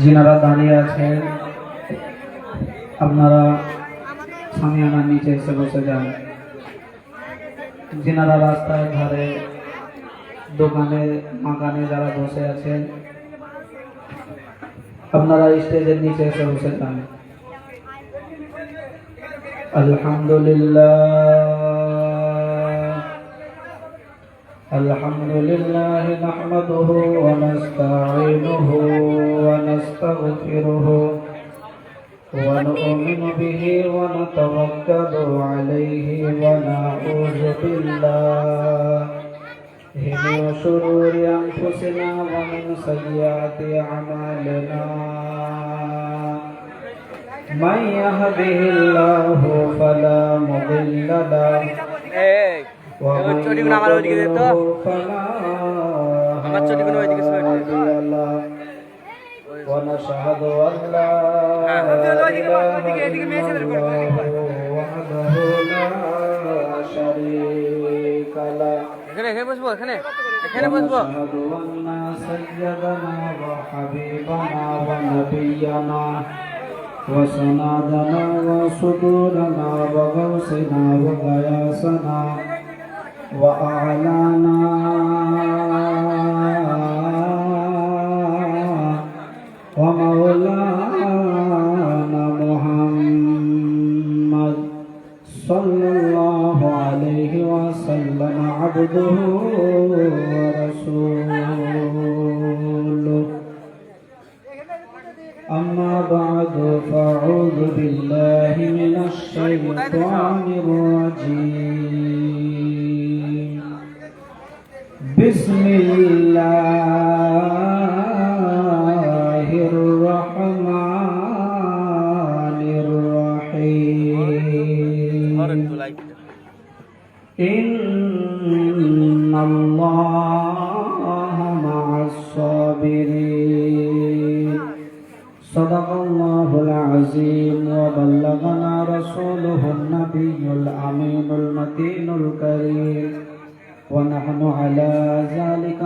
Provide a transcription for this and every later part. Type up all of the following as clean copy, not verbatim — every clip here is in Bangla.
जिनारा दाঁড়িয়ে আছেন আপনারা সামিয়ানার নিচে এসে বসে যান। जिनारा রাস্তার ধারে দোকানে মাকানে যারা বসে আছেন আপনারা স্টেজের নিচে এসে বসে যান। अल्हम्दुलिल्लाह नहमदुहु व नस्तईनुहु व नस्तगफिरुहु व नु'मिनु बिहि व नतवक्कलु अलैहि व नऊज़ु बिल्लाहि मिन शुरूरि अनफुसिना व मिन सय्यिआति अमालिना मन यहदिहिल्लाहु फला मुदिल्ल लहु ونشهد أن لا إله إلا الله وحده لا شريك له ونشهد أن سيدنا وحبيبنا ونبينا وسندنا وصدورنا وغوثنا وغياثنا وأعلانا ومولانا محمد صلى الله عليه وسلم عبده ورسوله أما بعد فأعوذ بالله من الشيطان الرجيم بسم الله الرحمن الرحيم إن الله مع الصابرين صدق الله العظيم وبلغنا رسوله النبي الأمين المتين الكريم ونحن على ذلك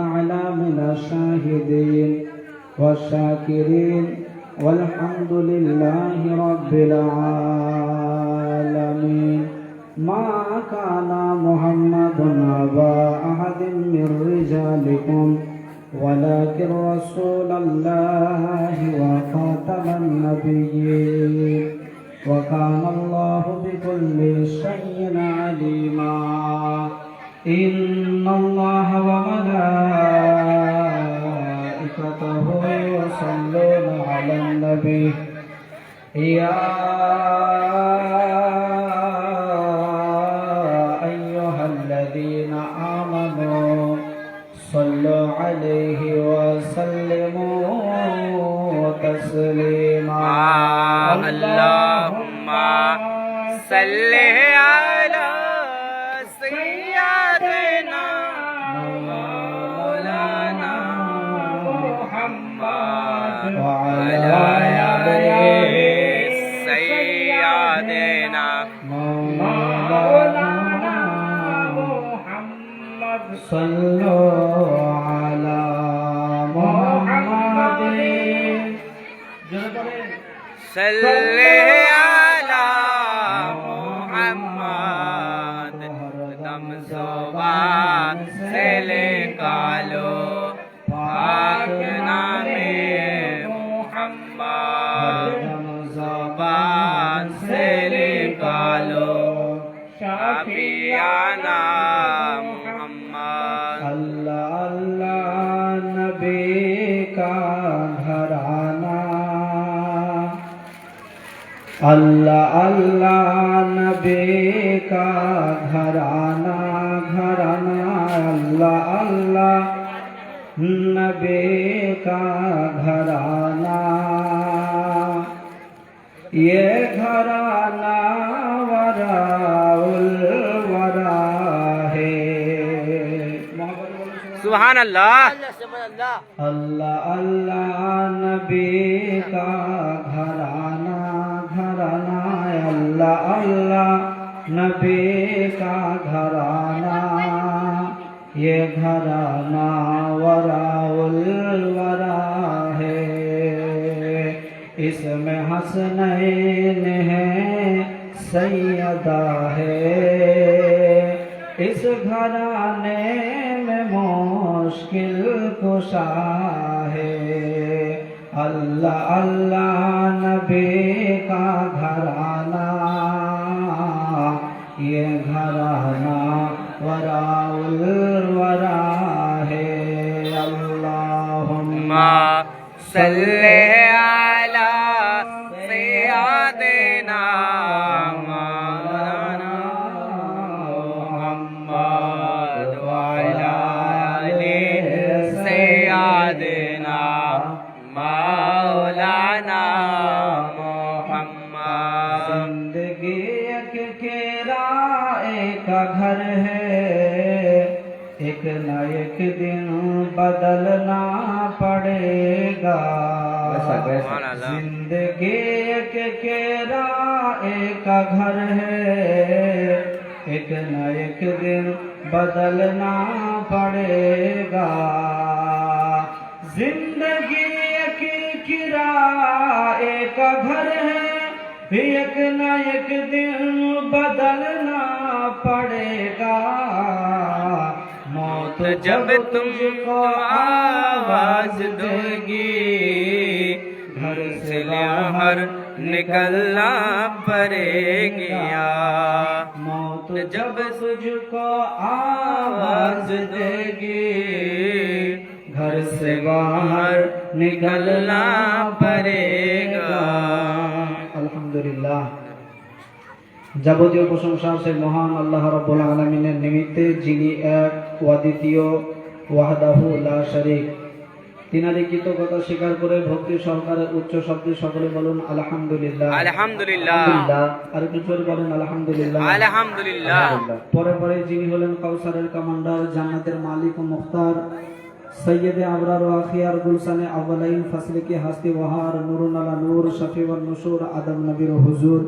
من الشاهدين والشاكرين والحمد لله رب العالمين ما كان محمد أبا أحد من رجالكم ولكن رسول الله وخاتم النبيين وكان الله بكل شيء عليما إن الله وملائكته يصلون على النبي يا أيها الذين آمنوا صلوا عليه وسلموا تسليما اللهم صل على سيدنا مولانا محمد وعلى آله سيدنا مولانا محمد صلوا على محمد صل على محمد दम ज़ुबान से निकालो पाक नामे मुहम्मद दम ज़ुबान से निकालो शाफियाना मुहम्मद अल्लाह अल्लाह नबी का घराना अल्लाह अल्लाह नबी का घराना घराना अल्लाह अल्लाह नबी का घराना ये घराना वराउल वरा है। सुभान अल्लाह अल्लाह अल्लाह नबी का घराना घराना अल्लाह अल्लाह नबी का घराना ये घराना वराउल हसनैन है सैयदा है इस घराने में मुश्किल कुशा है अल्लाह अल्लाह नबी का घराना ये घराना वराउल वरा है अल्लाहुम्मा सल्ले अला सय्यदिना मौलाना मुहम्मद व अला आलि सय्यदिना मौलाना मुहम्मद। जिंदगी एक किराए का घर है एक न एक दिन बदलना पड़ेगा जिंदगी एक किराए का घर है एक न एक दिन बदलना पड़ेगा जिंदगी एक किराए का घर है एक न एक दिन बदलना पड़ेगा मौत जब तुमको आवाज दोगी घर से बाहर निकलना पड़ेगा मौत जब तुझको आवाज देगी घर से बाहर निकलना पड़ेगा अल्हम्दुलिल्लाह যাবতীয় প্রশংসা সেই মহান আল্লাহ রাব্বুল আলামিনের নিমিত্তে যিনি এক অদ্বিতীয় ওয়াহদাহু লা শারীক তিনারই কৃতজ্ঞতা স্বীকার করে ভক্তি সহকারে উচ্চ শব্দে সকলে বলুন আলহামদুলিল্লাহ আলহামদুলিল্লাহ আর একটু জোরে বলুন আলহামদুলিল্লাহ আলহামদুলিল্লাহ। পরে পরে যিনি হলেন কাউসারের কমান্ডার জান্নাতের মালিক ও মুখতার সৈয়দে আবরার ও আখিয়ার গুলশানে আউয়ালাইন ফাসলে কি হাস্তি ওয়াহার নূরুন আলা নূর শফি ওয়ান নুশুর আদম নবীর হুজুর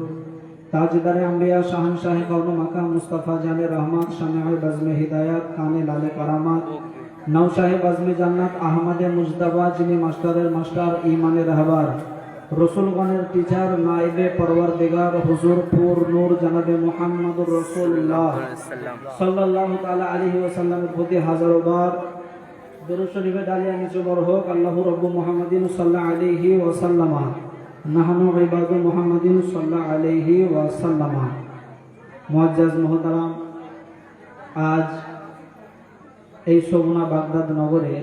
ताजदार अम्बिया शहनशाह कौन मका मुस्तफ़ा जाने रहमत शमे बज़्म हिदायत काने लाले करामत नौशाह बज़्म जन्नत अहमद मुजतबा जिनी मास्टरेर मास्टर ईमाने रहबर रसूलगणेर टीचार नाइबे परवरदिगार हुजूर पुर नूर जनाबे मुहम्मदुर रसूलुल्लाह सल्लल्लाहु ताला अलैहि वसल्लमेर प्रति हाजारो बार दुरूद शरीफे डालिया निचु बर होक अल्लाहु रब्बु मुहम्मदिन सल्लल्लाहु अलैहि वसल्लम नाहनु इबादु मुहम्मदिन सल्लल्लाहु अलैहि वसल्लम। मुअज्जज मोहतरम आज এই সগুনা বাগদাদ নগরে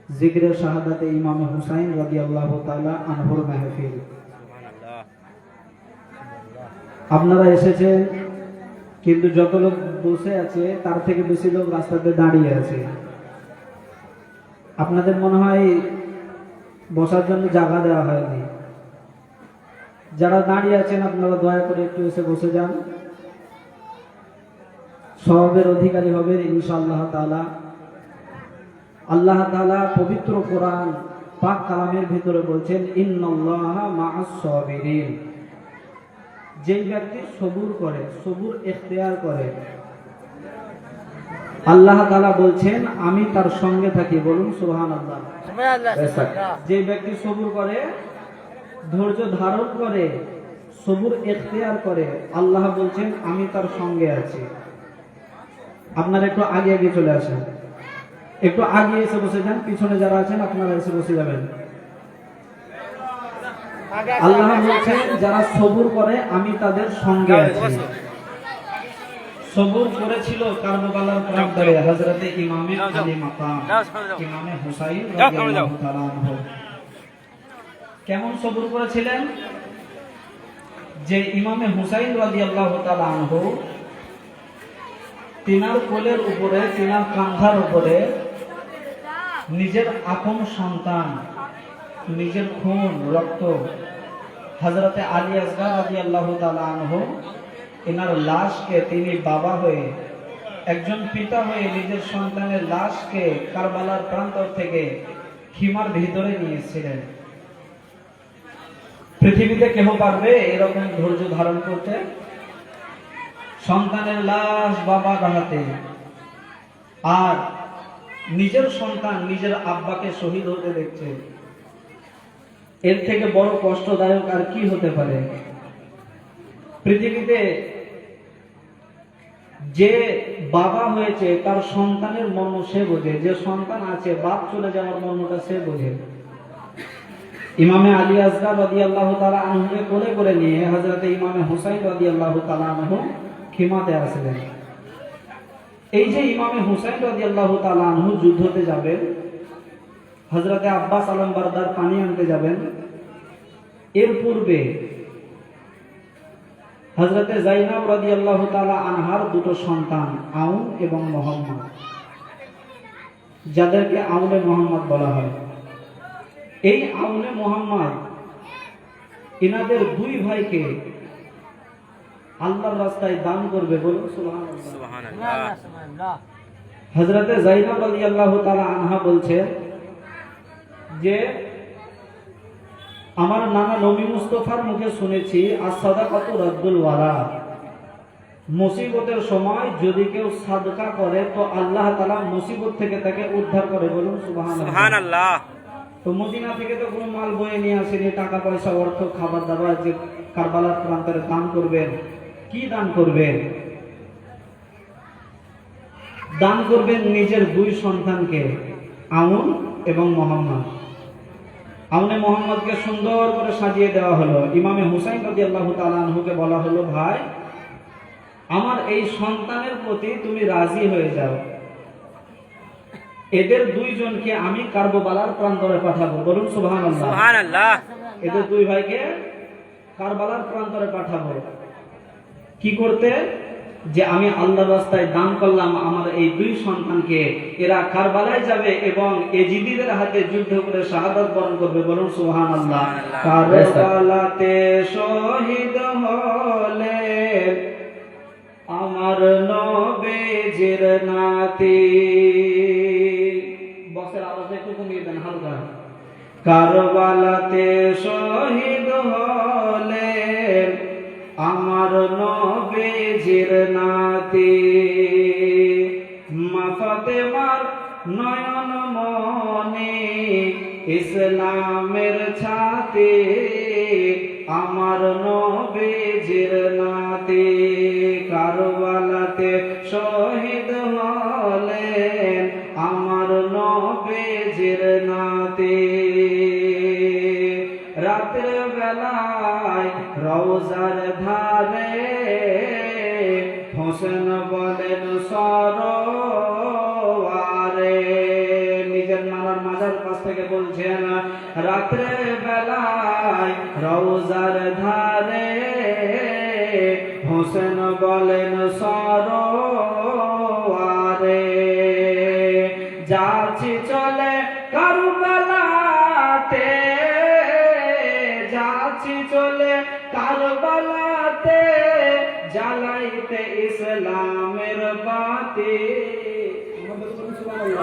জিকিরে শাহাদাতে ইমাম হুসাইন রাদিয়াল্লাহু তাআলা আনহুর মাহফিল আপনারা এসেছেন কিন্তু যত লোক বসে আছে তার থেকে বেশি লোক রাস্তাতে দাঁড়িয়ে আছে আপনাদের মনে হয় বসার জন্য জায়গা দেওয়া হয়নি যারা দাঁড়িয়ে আছেন আপনারা দয়া করে একটু এসে বসে যান সওয়াবের অধিকারী হবেন ইনশাআল্লাহ তাআলা। আল্লাহ তাআলা পবিত্র কোরআন পাক কালামের ভিতরে বলছেন ইন্নাল্লাহা মাআস সাবিরিন যেই ব্যক্তি সবুর করে সবুর ইখতিয়ার করে আল্লাহ তাআলা বলছেন আমি তার সঙ্গে থাকি বলুন সুবহানাল্লাহ। যে ব্যক্তি সবুর করে ধৈর্য ধারণ করে সবুর ইখতিয়ার করে আল্লাহ বলছেন আমি তার সঙ্গে আছি। আপনারা একটু আগে আগে চলে আসেন একটু আগে এসে বসে যান পিছনে যারা আছেন আপনারা এসে বসে যাবেন। আল্লাহ বলছেন যারা সবুর করে আমি তাদের সঙ্গে আছি। সবুর করেছিল কারবালার প্রান্তরে হযরতে ইমামে আলী মাকাম ইমামে হুসাইন রাদিয়াল্লাহু তাআলা আনহু কেমন সবুর করেছিলেন যে ইমামে হুসাইন রাদিয়াল্লাহু তাআলা আনহু তিনার কোলের উপরে তিনার কাঁধার উপরে নিজের আপন সন্তান নিজের খুন রক্ত হযরতে আলী আসগর রাদিয়াল্লাহু তাআলা আনহু এনার লাশকে তিনি বাবা হয়ে একজন পিতা হয়ে নিজের সন্তানের লাশকে কারবালার প্রান্তর থেকে খিমার ভিতরে নিয়েছিলেন। পৃথিবীতে কেউ পারবে এরকম ধৈর্য ধারণ করতে? সন্তানের লাশ বাবার হাতে আর নিজের সন্তান নিজের আব্বাকে শহীদ হতে দেখছে এর থেকে বড় কষ্টদায়ক আর কি হতে পারে? পৃথিবীতে যে বাবা হয়েছে তার সন্তানের মর্ম সে বোঝে, যে সন্তান আছে বাপ চলে যাওয়ার মর্মটা সে বোঝে। ইমামে আলী আসগার রাদিয়াল্লাহু তাআলা আনহুকে কোলে করে নিয়ে হযরতে ইমামে হুসাইন রাদিয়াল্লাহু তাআলা আনহু খিমাতে আসলেন। এই যে ইমামে হুসাইন রাদিয়াল্লাহু তাআলা আনহু যুদ্ধতে যাবেন, হযরতে আব্বাস আলমবারদার পানি আনতে যাবেন, এর পূর্বে হযরতে যায়েনব রাদিয়াল্লাহু তাআলা আনহার দুটো সন্তান আউন এবং মুহাম্মদ, যাদেরকে আউনে মুহাম্মদ বলা হয়, এই আউনে মুহাম্মদ ইনাদের দুই ভাইকে আল্লাহর রাস্তায় দান করবে। বলুন সুবহানাল্লাহ। হযরতে যায়েনব রাদিয়াল্লাহু তাআলা আনহা বলছে যে আমার নানা নবী মুস্তাফার মুখে শুনেছি as-সাদাকাতু রাদ্দুল ওয়ালা, মুসিবতের সময় যদি কেউ সাদকা করে তো আল্লাহ তাআলা মুসিবত থেকে তাকে উদ্ধার করে। বলুন সুবহানাল্লাহ। তো মদিনা থেকে তো কোনো মাল বয়ে নিয়ে আসেনি, টাকা পয়সা অর্থ খাবার দাবার যে কারবালার প্রান্তরে দান করবেন। কি দান করবেন? দান করবেন নিজের দুই সন্তানকে, আউন এবং মুহাম্মদ। আউনে মুহাম্মদকে সুন্দর করে সাজিয়ে দেওয়া হলো। ইমামে হুসাইন রাদিয়াল্লাহু তাআলা আনহুকে বলা হলো, ভাই আমার এই সন্তানের প্রতি তুমি রাজি হয়ে যাও, এদের দুইজনকে আমি কারবালার প্রান্তরে পাঠাবো। বলুন সুবহানাল্লাহ। এদের দুই ভাইকে কারবালার প্রান্তরে পাঠাবো। কি করতে? যে আমি আল্লাহর রাস্তায় দান করলাম আমার এই দুই সন্তানকে, এরা কারবালায় যাবে এবং এজিদিদের হাতে যুদ্ধ করে শাহাদাত বরণ করবে। বলুন সুবহানাল্লাহ। কারবালাতে শহীদ হলে আমার নবীজির নাতি। বক্সের আওয়াজ একটু কমিয়ে দেন হালকা। কারবালাতে শহীদ হলে আমার নবীজির নাতি, মা ফাতেমার নয়ন মনে ইসলামের ছাতি, আমার নবীজির নাতি। কারবালাতে শহীদ হলেন আমার নবীজির নাতি। রাতের বেলায় রওজার ধারে হোসেন বলেন সরোয়ারে। নিজের নানার মাজার কাছ থেকে বলছেন, রাত্রে বেলায় রওজার ধারে হোসেন বলেন সরোয়ারে। যাচ্ছি চলে কারবালাতে, যাচ্ছি চলে কারবালাতে, জ্বালাইতে ইসলামের বাতি।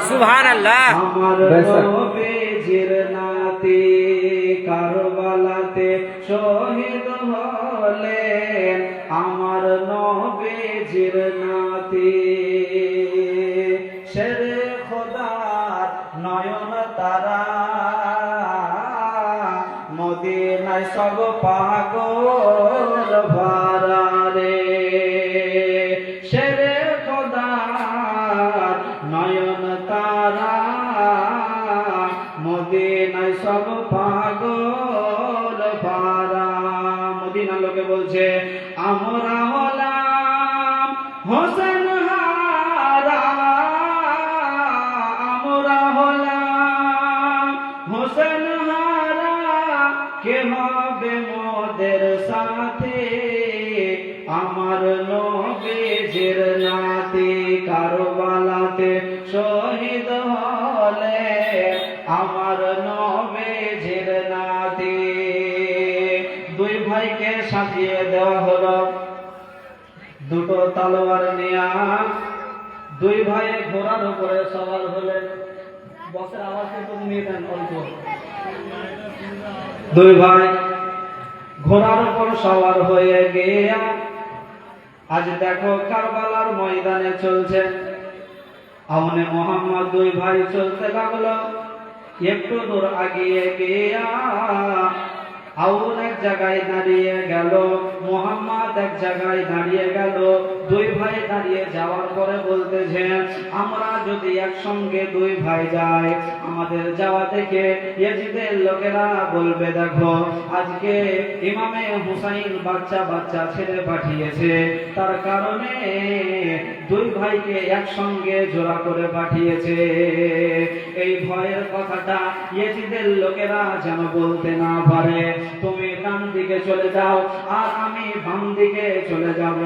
সুবহানাল্লাহ। আমার নবীজির নাতি কারবালাতে শহীদ হলেন আমার নবীজির নাতি। শেরে খোদার নয়ন তারা, মদিনায় সব পাগল ভরা রে। শেরে খোদার নয়ন তারা, মদিনায় সব পাগল ভরা। মদিনা লোকে বলছে আমরা হলাম হোসেন হারা, আমরা হলাম হোসেন হারা, কে হবে মোদের সাথে আমার নবীজির নাতি। কারবালাতে শহীদ হলে আমার নবীজির নাতি। দুই ভাইকে সাজিয়ে দেওয়া হলো দুটো তলোয়ার নিয়া। দুই ভাই ঘোড়ার উপরে সওয়ার হলেন। বসের আওয়াজ কিন্তু নিয়ে দেন অল্প। দুই ভাই ঘোড়ার উপর সওয়ার হয়ে গিয়া আজ দেখো কারবালার ময়দানে চলছে। আউনে মুহাম্মদ দুই ভাই চলতে লাগলো। একটু দূর আগিয়ে গিয়া আউন এক জায়গায় দাঁড়িয়ে গেল, মোহাম্মদ এক জায়গায় দাঁড়িয়ে গেল। দুই ভাই দাঁড়িয়ে যাওয়ার পরে বলতেছে, আমরা যদি একসঙ্গে দুই ভাই যাই, আমাদের যাওয়া থেকে ইয়াজিদের লোকেরা বলবে, দেখো আজকে ইমামে হুসাইন বাচ্চা বাচ্চা ছেলে পাঠিয়েছে, তার কারণে দুই ভাইকে একসঙ্গে জোড়া করে পাঠিয়েছে। এই ভয়ের কথাটা ইয়াজিদের লোকেরা যেন বলতে না পারে। তুমি ডান দিকে চলে যাও আর আমি বাম দিকে চলে যাব।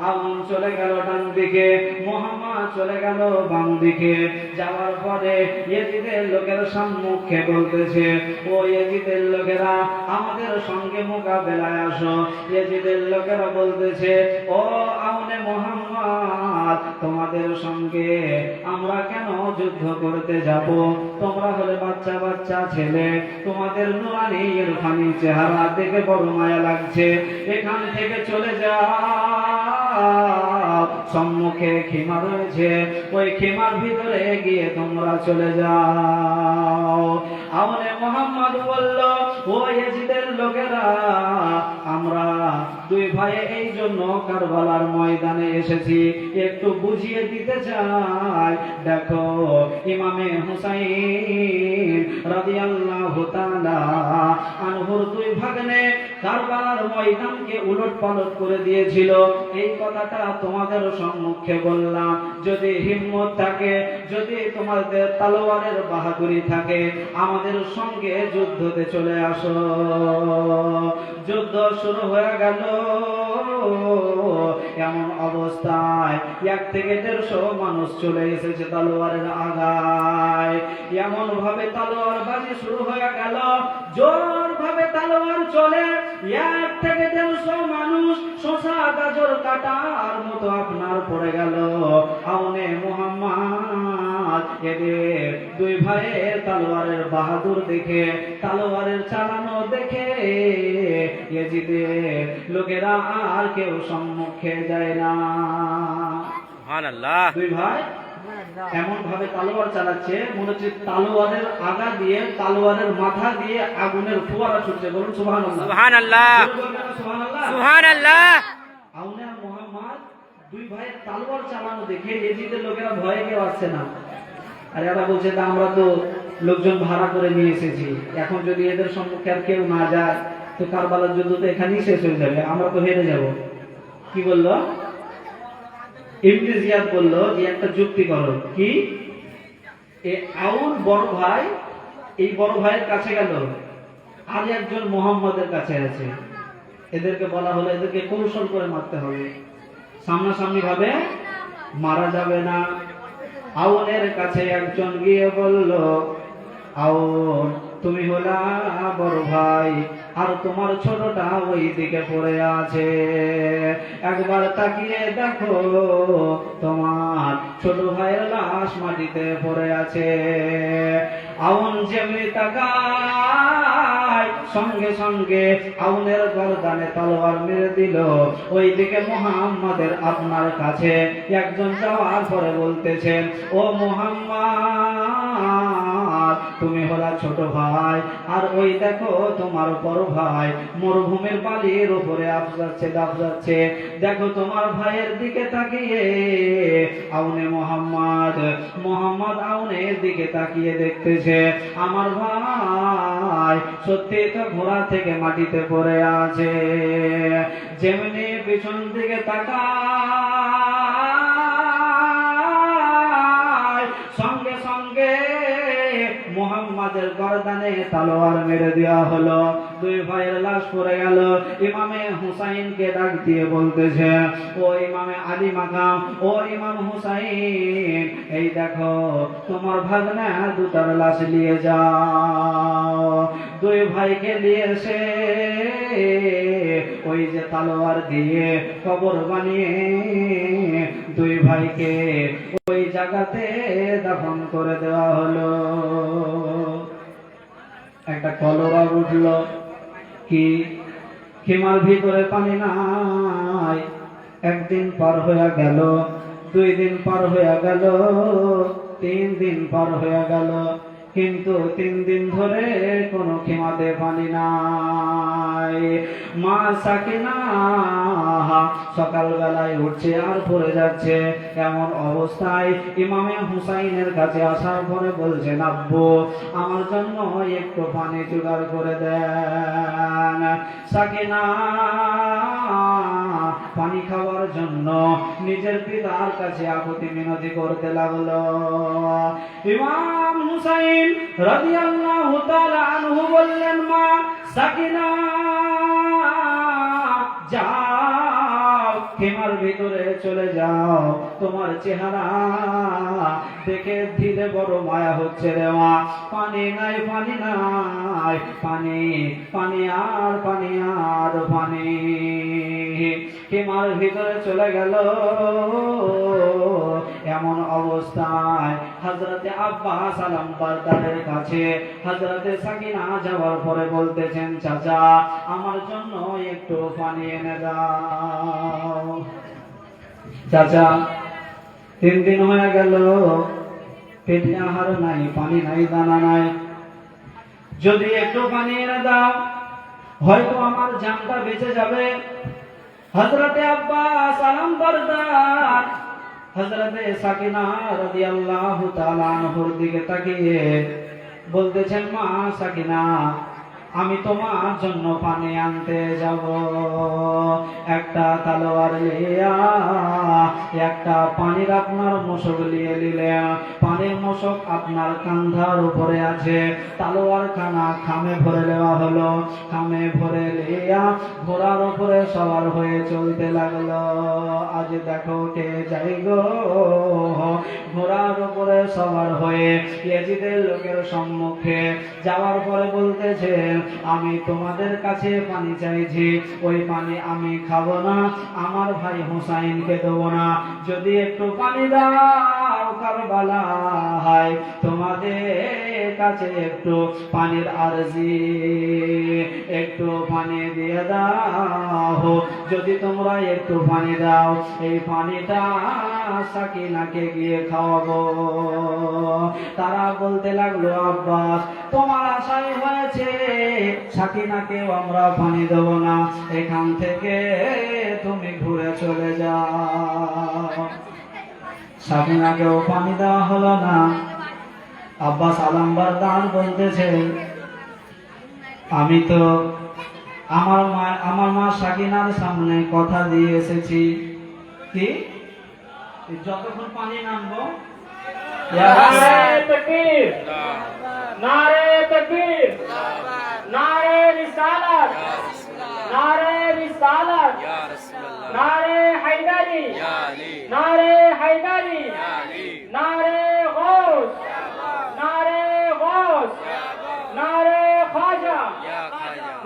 আউন চলে গেল ডান দিকে, মুহাম্মদ চলে গেল বাম দিকে। যাওয়ার পরে ইয়াজিদের লোকের সম্মুখে বলতেছে, ও ইয়াজিদের লোকেরা আমাদের সঙ্গে মোকাবেলায় আসো। ইয়াজিদের লোকেরা বলতেছে, ও আউনে মুহাম্মদ, তোমাদের সঙ্গে আমরা কেন যুদ্ধ করতে যাব? তোমরা হলে বাচ্চা বাচ্চা ছেলে, তোমাদের নুরানি ইরফানি চেহারা দেখে বড় মায়া লাগছে, এখান থেকে চলে যাও। সম্মুখে খিমা রয়েছে, ওই খিমার ভিতরে গিয়ে তোমরা চলে যাও। আউনে মুহাম্মদ বলল, ও ইয়াজিদের লোকেরা, আমরা দুই ভাই এই জন্য কারবালার ময়দানে এসেছি, একটু বুঝিয়ে দিতে চাই। দেখো ইমামে হুসাইন রাদিয়াল্লাহু তাআলা আনহুর দুই ভাগ্নে কারবালার ময়দানকে উলটপালট করে দিয়েছিল। এই কথাটা তোমাদের সম্মুখে বললাম। যদি হিম্মত থাকে, যদি তোমাদের তলোয়ারের বাহাদুরি থাকে, আমাদের সঙ্গে যুদ্ধতে চলে আসো। যুদ্ধ শুরু হয়ে গেল। এমন অবস্থায় 1 থেকে 150 মানুষ চলে এসেছে তলোয়ারের আগায়। এমন ভাবে তলোয়ার বাজি শুরু হয়ে গেল, জোর ভাবে তলোয়ার চলে। 1 থেকে 150 মানুষ শসা গাজর কাটার মতো আপনার পড়ে গেল। আউনে মুহাম্মদ এদের দুই ভাইয়ের তলোয়ারের বাহাদুর দেখে, তলোয়ারের চালানো দেখে ইয়াজিদের লোকেরা আর কেউ সম্মুখে যায় না। সুবহানাল্লাহ। দুই ভাই এমন ভাবে তলোয়ার চালাচ্ছে, মনে হচ্ছে তলোয়ারের আগা দিয়ে, তলোয়ারের মাথা দিয়ে আগুনের ফোয়ারা ছুটছে। বলুন সুবহানাল্লাহ। সুবহানাল্লাহ। সুবহানাল্লাহ। সুবহানাল্লাহ। আউনে আর মুহাম্মদ দুই ভাইয়ের তলোয়ার চালানো দেখে ইয়াজিদের লোকেরা ভয়ে কেউ আসছে না। আর এরা বলছে, আমরা তো লোকজন ভাড়া করে নিয়ে এসেছি, এখন যদি এদের সম্মুখে আর কেউ না যায় তো কারবালার যুদ্ধ তো এখানেই শেষ হয়ে যাবে, আমরা তো হেরে যাব। কি বললো ইবনে জিয়াদ? বলল যে একটা যুক্তি করো। কি? আউন বড় ভাই এই বড় ভাইয়ের কাছে গেল, আর একজন মুহাম্মদের কাছে আছে। এদেরকে বলা হলো এদেরকে কৌশল করে মারতে হবে, সামনাসামনি ভাবে মারা যাবে না। আউনের কাছে একজন গিয়ে বলল, আউন তুমি হলা বড় ভাই, আর তোমার ছোটটা ওই দিকে পড়ে আছে, একবার তাকিয়ে দেখো তোমার ছোট ভাইয়ের লাশ মাটিতে পড়ে আছে। আউন যেমনি তাকায়, সঙ্গে সঙ্গে আউনের গর্দানে তলোয়ার মেরে দিল। ওইদিকে মুহাম্মাদের আপনার কাছে একজন যাওয়ার পরে বলতেছেন, ও মুহাম্মদ, তুমি হলা ছোট ভাই, আর ওই দেখো তোমার বড় ভাই মরুভূমির বালির উপরে আফজাচ্ছে দাফজাচ্ছে, দেখো তোমার ভাইয়ের দিকে তাকিয়ে। আউনে মুহাম্মদ আউনের দিকে তাকিয়ে দেখতেছে, আমার ভাই সত্যি তো ঘোড়া থেকে মাটিতে পড়ে আছে। যেমনি পিছন দিকে তাকায়, সঙ্গে সঙ্গে মুহাম্মাদের গর্দানে তলোয়ার মেরে দেওয়া হলো। দুই ভাইয়ের লাশ পড়ে গেল। ইমামে হুসাইনকে ডাক দিয়ে বলতেছে, ও ইমামে আলী মাকাম, ও ইমাম হুসাইন, এই দেখো তোমার ভাগনা দুটার লাশ নিয়ে যাও। দুই ভাইকে নিয়ে এসে ওই যে তলোয়ার দিয়ে কবর বানিয়ে দুই ভাইকে ওই জায়গাতে দাফন করে দেওয়া হলো। একটা কলরা উঠল। কি? খিমার ভিতরে পানি নাই। একদিন পার হয়ে গেল, 2 দিন পার হয়ে গেল, 3 দিন পার হয়ে গেল, কিন্তু 3 দিন ধরে কোনো খিমাতে পানি নাই। মা সাকিনা সকালবেলায় উঠছে আর পড়ে যাচ্ছে। এমন অবস্থায় ইমামে হুসাইনের কাছে আসার পরে বলছেন, আব্বু আমার জন্য একটু পানি জোগাড় করে দেন। সাকিনা পানি খাওয়ার জন্য নিজের পিতার কাছে আকুতি মিনতি করতে লাগলো। ইমাম হুসাইন রাদিয়াল্লাহু তাআলা আনহু বললেন, মা সাকিনা যাও, খেমার ভিতরে চলে যাও, তোমার চেহারা দেখে দিলে বড় মায়া হচ্ছে রে মা। পানি নাই, পানি নাই, পানি পানি আর পানি আর পানি। খেমার ভিতরে চলে গেল। এমন অবস্থায় হযরতে আব্বাস আলামবারদারের কাছে হযরতে সাকিনা যাওয়ার পরে বলতেছেন, চাচা আমার জন্য একটু পানি এনে দাও। চাচা 3 দিন হয়ে গেল, পেটে আহার নাই, পানি নাই, দানা নাই, যদি একটু পানি এনে দাও হয়তো আমার জানটা বেঁচে যাবে। হযরতে আব্বাস আলামবারদার হযরতে সাকিনা রাদিয়াল্লাহু তাআলা আনহুর দিকে তাকিয়ে বলতেছেন, মা সাকিনা আমি তোমার জন্য পানি আনতে যাব। একটা তলোয়ার লিয়া একটা পানির আপনার মশক নিয়ে নিলেন। পানির মশক আপনার কাঁধার উপরে আছে, তলোয়ার খানা খামে ভরে নেওয়া হলো। খামে ভরে লিয়া ঘোড়ার উপরে সওয়ার হয়ে চলতে লাগলো। আজ দেখো কে যাই গো, ঘোড়ার উপরে সওয়ার হয়ে ইয়াজিদের লোকের সম্মুখে যাওয়ার পরে বলতেছে, আমি তোমাদের কাছে পানি চাইছি, ওই পানি আমি খাবো না, আমার ভাই হুসাইনকে দেবো না, যদি একটু পানি দাও কারবালায়, তোমাদের কাছে একটু পানির আরজি, একটু পানি দিয়ে দাও। যদি তোমরা একটু পানি দাও এই পানিটা সাকিনাকে গিয়ে খাওয়াবো। তারা বলতে লাগলো, আব্বাস তোমার আশাই হয়েছে, সাকিনাকেও আমরা পানি দেব না, এখান থেকে তুমি ঘুরে চলে যাও। সাকিনাকেও পানি দেওয়া হলো না। আব্বাস আলামবারদার বলতেছে, আমি তো আমার মা সাকিনার সামনে কথা দিয়ে এসেছি, কি যতক্ষণ পানি নামবো नारे तकबीर, नारे तकबीर, नारे रिसालत, नारे रिसालत, नारे हैदरी, नारे हैदरी, नारे गौस, नारे गौस, नारे ख्वाजा,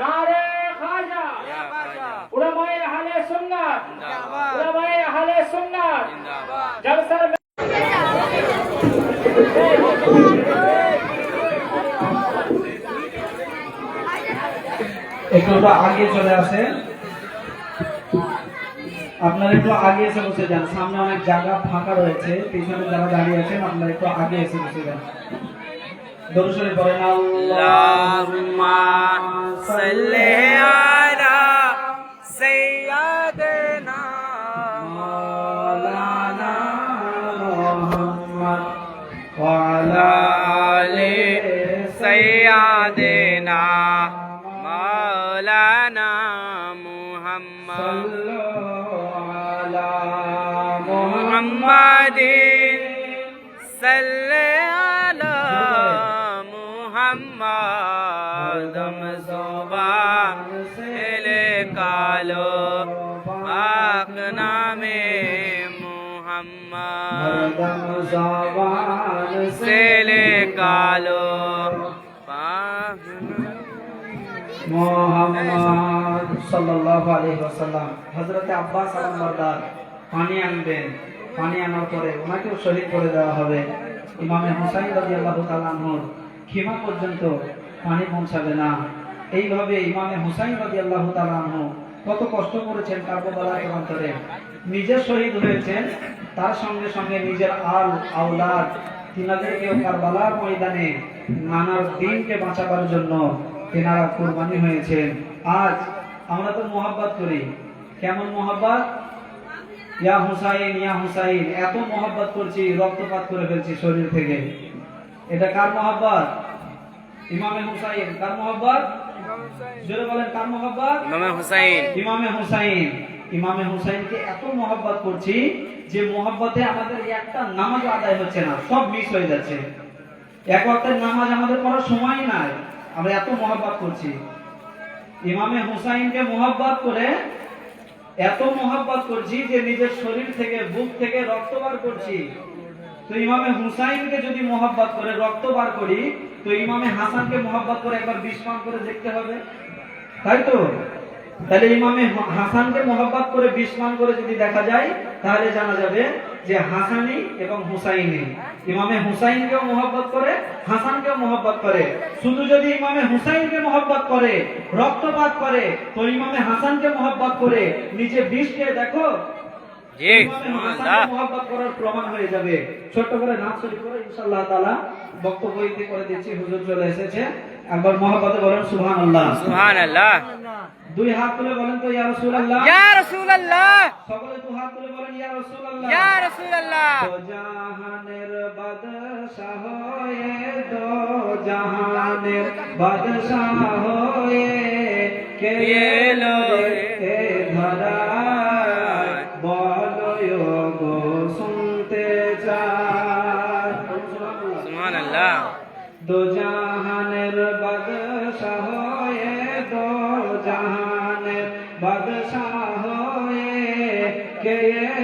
नारे ख्वाजा, उलमाए अहले सुन्नत, उलमाए अहले सुन्नत, जब सर একটু আগে চলে আসে, আপনারা একটু আগে এসে বসে যান, সামনে অনেক জায়গা ফাঁকা রয়েছে, পিছনে যারা দাঁড়িয়ে আছেন আপনারা একটু আগে এসে বসে যান। দরুদ শরীফ পড়েন, আল্লাহুম্মা সাল্লি আলা সাইয়্যিদিনা মাওলানা মুহাম্মদ ওয়া আলা আলি সাইয়্যিদিনা মাওলানা মুহাম্মদ সাল্লু আলা মুহাম্মাদিন সাল্লি আলা মুহাম্মদ দমজুবান এলে কালো পাক নামে মুহাম্মদ জবান সেলে কালো পাক মুহাম্মদ সাল্লাল্লাহু আলাইহি ওয়াসাল্লাম। হযরতে আব্বাস আলামবারদার পানি আনবেন, পানি আনার পরে ওনাকেও শহীদ করে দেওয়া হবে। ইমামে হুসাইন রাদিয়াল্লাহু তাআলা আনহুর খিমা পর্যন্ত পানি পৌঁছাবে না। এইভাবে ইমামে হুসাইন রাদিয়াল্লাহু তাআলা আনহু কত কষ্ট করেছেন কারবালার প্রান্তরে, নিজে শহীদ হয়েছেন, তার সঙ্গে সঙ্গে নিজের আল আওলাদ তিনাদেরকেও কারবালার ময়দানে নানার দিনকে বাঁচাবার জন্য তেনারা কুরবানি হয়েছেন। আজ আমরা তো মোহাব্বত করি, কেমন মোহাব্বত? ইয়া হুসাইন ইয়া হুসাইন, এত মোহাব্বত করছি রক্তপাত করে ফেলছি শরীর থেকে। এটা কার মোহাব্বত? ইমামে হুসাইন। কার মোহাব্বত? জোরে বলেন, কার মোহাব্বত? ইমামে হুসাইন। ইমামে হুসাইন। ইমামে হুসাইনকে এত মোহাব্বত করছি যে মোহাব্বতে আমাদের একটা নামাজ আদায় হচ্ছে না, সব মিস হয়ে যাচ্ছে। এক ওয়াক্তের নামাজ আমাদের পড়ার সময় নাই, আমরা এত মোহাব্বত করছি। ইমামে হুসাইনকে মোহাব্বত করে এত মোহাব্বত করছি যে নিজের শরীর থেকে, বুক থেকে রক্ত বার করছি। তো ইমামে হুসাইনকে যদি মোহাব্বত করে রক্ত বার করি, তো ইমামে হাসানকে মোহাব্বত করে একবার বিষ পান করে দেখতে হবে, তাই তো? তাহলে ইমামে হাসানকে মোহাব্বত করে বিষ পান করে যদি দেখা যায়, তাহলে জানা যাবে যে হাসানি এবং হুসাইনি। ইমামে হুসাইনকেও মোহাব্বত করে, হাসানকেও মোহাব্বত করে। শুধু যদি ইমামে হুসাইনকে মোহাব্বত করে, রক্তপাত করে, তো ইমামে হাসানকে মোহাব্বত করে নিজে বিষ খেয়ে দেখো, জি মোহাব্বত করার প্রমাণ হয়ে যাবে। ছোট্ট করে নাচ শুরু করে ইনশাআল্লাহ তাআলা বক্তব্য ইতি করে দিচ্ছি। হুজুর চলে এসেছে, একবার মোহাব্বতে বলেন সুবহানাল্লাহ। সুবহানাল্লাহ। দুই হাত তুলে বলেন তো ইয়া রাসূলুল্লাহ। ইয়া রাসূলুল্লাহ। সকলে দুই হাত তুলে বলেন ইয়া রাসূলুল্লাহ। ইয়া রাসূলুল্লাহ। দো জাহানের বাদশাহ হয়ে, দো জাহানের বাদশাহ হয়ে কে এলো এ ধরায়, বলো গো শুনতে চাই। সুবহানাল্লাহ। দো জাহানের বাদশাহ হয়ে, দো জাহানের বাদশাহ হয়ে কে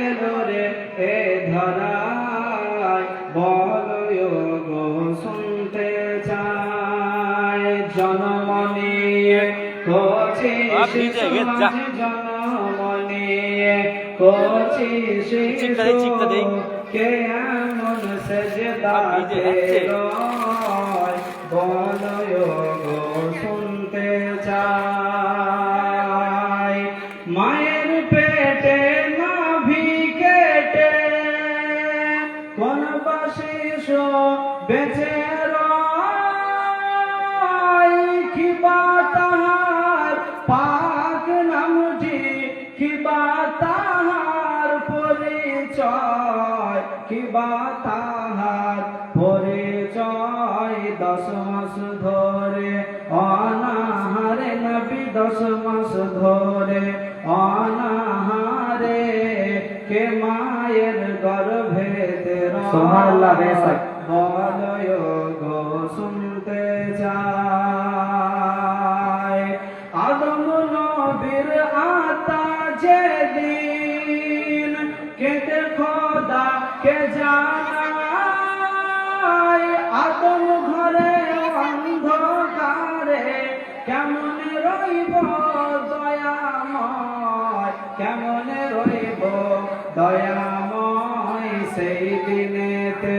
এলো রে এ ধরায়, বলো গো শুনতে চাই। জন্ম নিয়ে কোচি শিশু, জন্ম নিয়ে কোচি শিশু, কে এমন সেজদাতে রয়, বলো গো শুনতে চাই। মায়ের পেটে নাভি কেটে কোন বা শিশু বেঁচে রয়, কি বা তাহার পাক নামটি, কি বা তাহার পরিচয়, কি বা তাহার পরিচয়। 10 মাস ধরে অনাহারে নবী, 10 মাস ধরে অনাহারে, কে মায়ের গর্ভেতে সুবহানাল্লাহ। বলো গো শুনতে চাই। আদম নবীর আতা যেদিন কেটে খোদা কে জানায়, আদম ঘরে অন্ধকারে কেমন রইব দয়াময়, কেমন রইব দয়াময়। সেই দিনেতে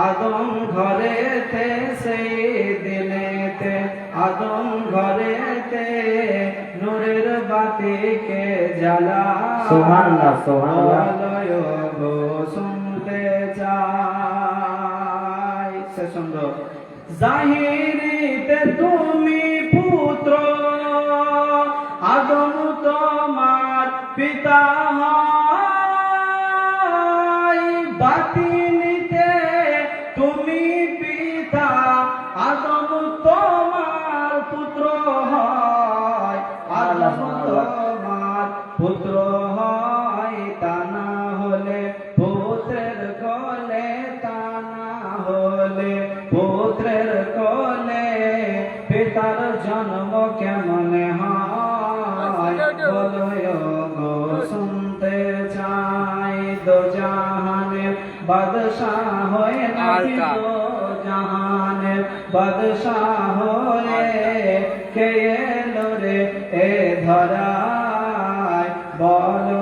আদম ঘরেতে, সেই দিনেতে আদম ঘরেতে নূরের বাতিকে জ্বালা। সুবহানাল্লাহ সুবহানাল্লাহ। বলো গো শুনতে চাই। সে সুন্দর। জাহিরিতে তুমি পুত্র, আদম তোমার পিতা হয়, বাতিনিতে তুমি পিতা, আদম তোমার পুত্র হয়, আদম তোমার পুত্র হয়। তা না হলে পুত্রের কোলে, তা না হলে পুত্রের কোলে পিতার জন্ম কেমন হয়, বলো গো শুনতে চাই। দো জাহানের বাদশাহ হয়ে নবী, দো জাহানের বাদশাহ হয়ে কে এলো রে এ ধরায়, বলো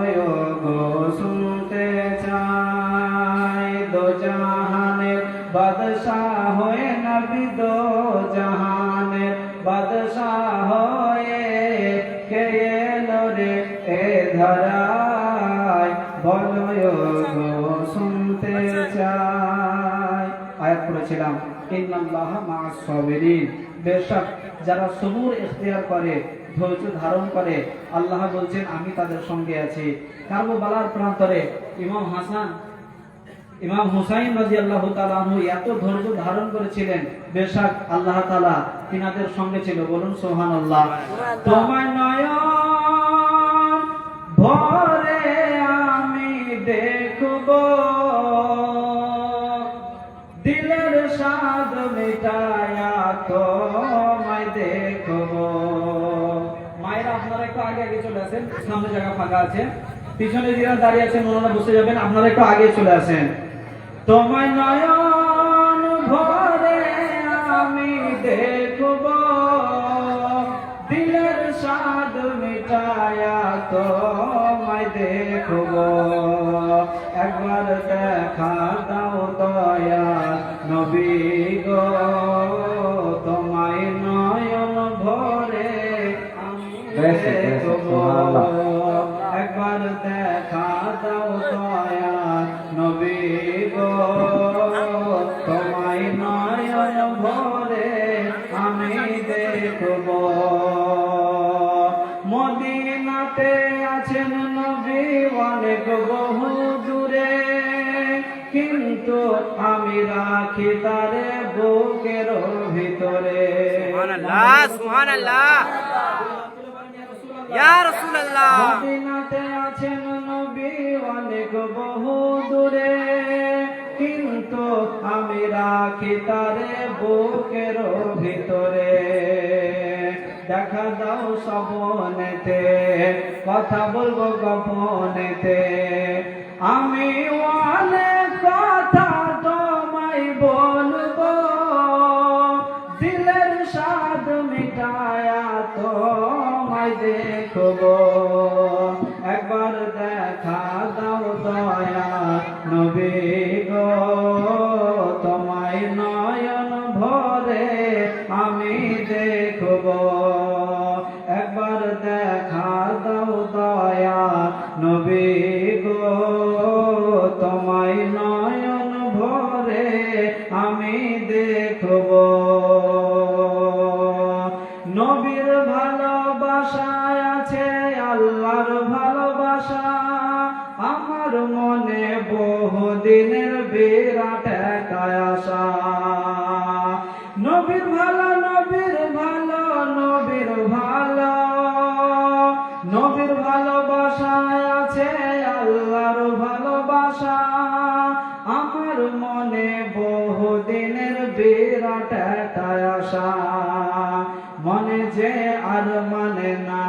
গো শুনতে চাই। দো জাহানের বাদশাহ হয়ে নবী, দো জাহানের বাদশাহ হয়ে কে এলো রে এ ধরায়, বলো গো শুনতে চাই। আয়াত পড়েছিলাম। ইন্নাল্লাহা মা'আস সাবিরিন। বেশক যারা সবুর ইখতিয়ার করে, ধৈর্য ধারণ করে, আল্লাহ বলছেন আমি তাদের সঙ্গে আছি। কারবালার প্রান্তরে ইমাম হুসাইন রাদিয়াল্লাহু তাআলা আনহু এত ধৈর্য ধারণ করেছিলেন, বেশক আল্লাহ তাআলা তিনাদের সঙ্গে ছিল। বলুন সুবহানাল্লাহ। তোমার নয়ন ভরে আমি দেখব, দিলের স্বাদ মিটায়া তোমায় দেখব। মায়েরা আপনারা একটু আগে আগে চলে আসেন, সামনে জায়গা ফাঁকা আছে, পিছনে যারা দাঁড়িয়ে আছেন ওনারা বসে যাবেন, আপনারা একটু আগে চলে আসেন। তোমায় নয়ন ভরে আমি দেখব, দিলের স্বাদ মিটায়া তোমায় দেখব। একবার দেখা দাও দয়া নবী গো, তোমায় নয়ন ভরে আমি দেখব। একবার দেখা দাও দয়া নবী গো, তোমায় নয়ন ভরে আমি দেখব। মদিনাতে আছেন নবী অনেক বহু দূরে, কিন্তু আমি রাখি তারে বুকের ভিতরে। সুবহানাল্লাহ, সুবহানাল্লাহ, ইয়া রাসূলুল্লাহ। মদিনাতে আছেন নবী অনেক বহু দূরে, কিন্তু আমি রাখি তারে বুকের ভিতরে। দেখা দাও সবনেতে, কথা বলবো গোপনেতে, আমি অনেক কথা তোমায় বলবো, দিলের স্বাদ মিটায়া তোমায় দেখব। একবার দেখা দাও দয়া নবী গো, তোমায় নয়ন ভরে আমি দেখব। একবার দেখা দাও দয়া নবী গো, তোমায় নয়ন ভরে আমি দেখব। নবীর ভালোবাসায় আছে আল্লাহর ভালোবাসা, আমার মনে বহুদিনের বিরাট একটা আশা। নবীর ভালো, নবীর ভালো, নবীর ভালো, নবীর ভালোবাসায় আছে আল্লাহর ভালোবাসা, আমার মনে বহুদিনের বিরাট একটা আশা। মনে যে আর মানে না,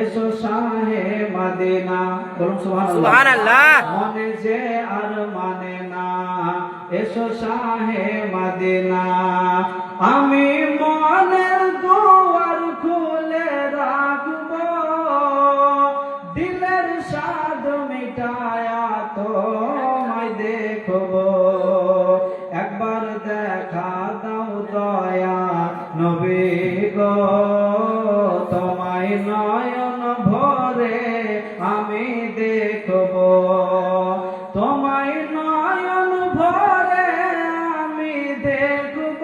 এসো শাহে মদিনা। বলুন সুবহানাল্লাহ। মনে যে আর মানে না, এসো শাহে মদিনা। আমি মনের দুয়ার খুলে রাখবো, দিলের স্বাদ মিটায়া তোমায় দেখব। একবার দেখা দাও দয়া নবী গো, তোমায় নয়ন ভরে আমি দেখব। তোমায় নয়ন ভরে আমি দেখব,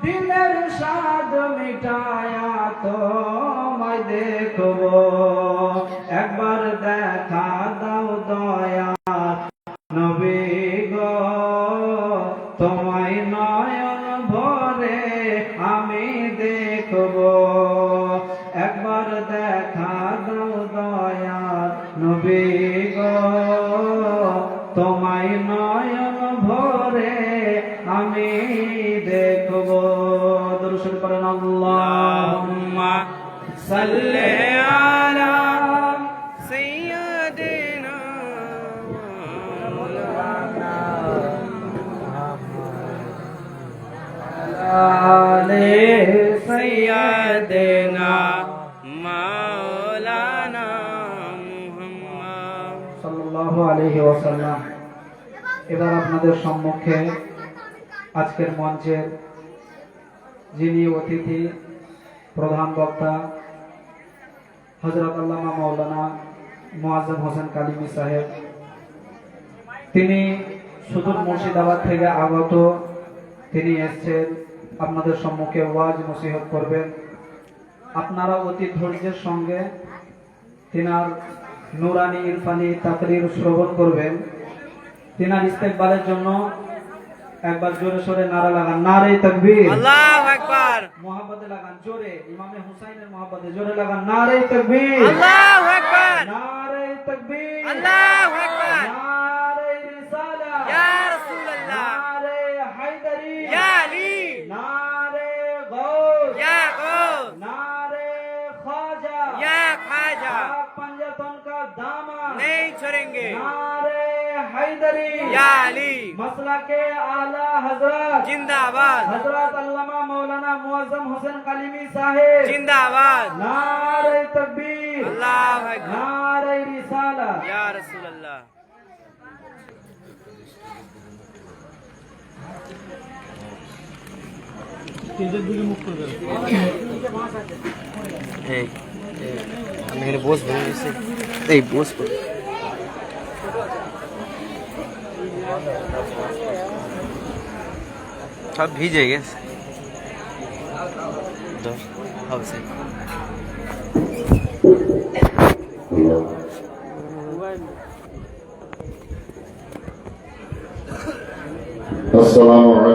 দিলের স্বাদ মিটায়া তোমায় দেখব। একবার দেখা দাও দয়া নবী গো, তোমায় নয়ন ভরে আমি দেখব। একবার দেখা দাও দয়া নবী গো, তোমায় নয়ন ভরে আমি দেখব। দরুদ শরীফ পড়েন। আল্লাহুম্মা সাল্লি আলা সাইয়্যিদিনা আলে সাইয়্যিদিনা মাওলানা মুহাম্মদ সাল্লাল্লাহু আলাইহি ওয়াসাল্লাম। এবার আপনাদের সম্মুখে আজকের মঞ্চের যিনি অতিথি প্রধান বক্তা হযরত আল্লামা মাওলানা মুআজ্জম হোসেন কালিমি সাহেব, তিনি সুদূর মুর্শিদাবাদ থেকে আগত তিনি এসেছেন আপনাদের সম্মুখে ওয়াজ নসিহত করবেন। আপনারা অতি ধৈর্যের সঙ্গে তিনার নুরানি ইরফানি তাকরীর শ্রবণ করবেন। তিনার ইস্তেকবালের জন্য একবার জোরে সোরে নারা লাগান, নারে তাকবীর। আল্লাহু আকবার। মোহাব্বতে লাগান জোরে, ইমামে হুসাইনের মোহাব্বতে জোরে লাগান, নারে তাকবীর। আল্লাহু আকবার। নারে তাকবীর। আল্লাহু আকবার। নারে রিসালাত। ইয়া রাসূলুল্লাহ। নারে হায়দারি। ইয়া আলী। নারে গৌস। ইয়া গৌস। नारे ख्वाजा, या ख्वाजा, आप पंजातन का दामन नहीं छोड़ेंगे। नारे हैदरी, या अली। मसला के आला हजरत जिंदाबाद। हजरत अल्लामा मौलाना मुअज्जम हुसैन कलीमी साहिब जिंदाबाद। नारे तकबीर। अल्लाहु अकबर। नारे रिसालत। या रसूल अल्लाह। আমি এখানে বসবো, এই বসবো। সব ভিজে গেছে। আসসালামু আলাইকুম।